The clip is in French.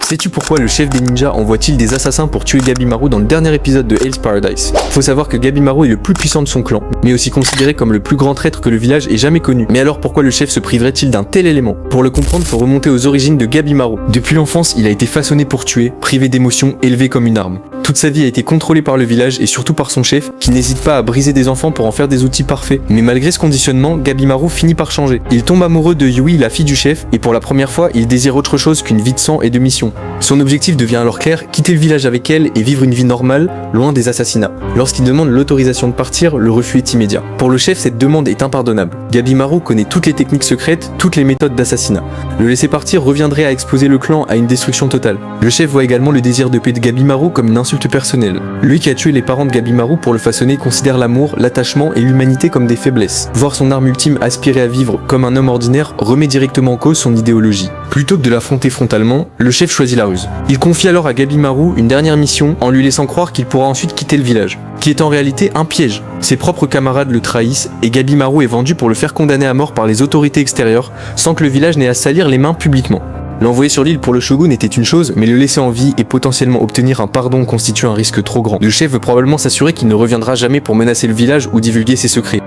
Sais-tu pourquoi le chef des ninjas envoie-t-il des assassins pour tuer Gabimaru dans le dernier épisode de Hell's Paradise? Faut savoir que Gabimaru est le plus puissant de son clan, mais aussi considéré comme le plus grand traître que le village ait jamais connu. Mais alors pourquoi le chef se priverait-il d'un tel élément? Pour le comprendre, faut remonter aux origines de Gabimaru. Depuis l'enfance, il a été façonné pour tuer, privé d'émotions, élevé comme une arme. Toute sa vie a été contrôlée par le village et surtout par son chef, qui n'hésite pas à briser des enfants pour en faire des outils parfaits. Mais malgré ce conditionnement, Gabimaru finit par changer. Il tombe amoureux de Yui, la fille du chef, et pour la première fois, il désire autre chose qu'une vie de sang et de mission. Son objectif devient alors clair, quitter le village avec elle et vivre une vie normale, loin des assassinats. Lorsqu'il demande l'autorisation de partir, le refus est immédiat. Pour le chef, cette demande est impardonnable. Gabimaru connaît toutes les techniques secrètes, toutes les méthodes d'assassinat. Le laisser partir reviendrait à exposer le clan à une destruction totale. Le chef voit également le désir de paix de Gabimaru comme une insulte personnelle. Lui qui a tué les parents de Gabimaru pour le façonner considère l'amour, l'attachement et l'humanité comme des faiblesses. Voir son arme ultime aspirer à vivre comme un homme ordinaire remet directement en cause son idéologie. Plutôt que de l'affronter frontalement, le chef choisit la ruse. Il confie alors à Gabimaru une dernière mission en lui laissant croire qu'il pourra ensuite quitter le village, qui est en réalité un piège. Ses propres camarades le trahissent et Gabimaru est vendu pour le faire condamner à mort par les autorités extérieures sans que le village n'ait à salir les mains publiquement. L'envoyer sur l'île pour le shogun était une chose, mais le laisser en vie et potentiellement obtenir un pardon constitue un risque trop grand. Le chef veut probablement s'assurer qu'il ne reviendra jamais pour menacer le village ou divulguer ses secrets.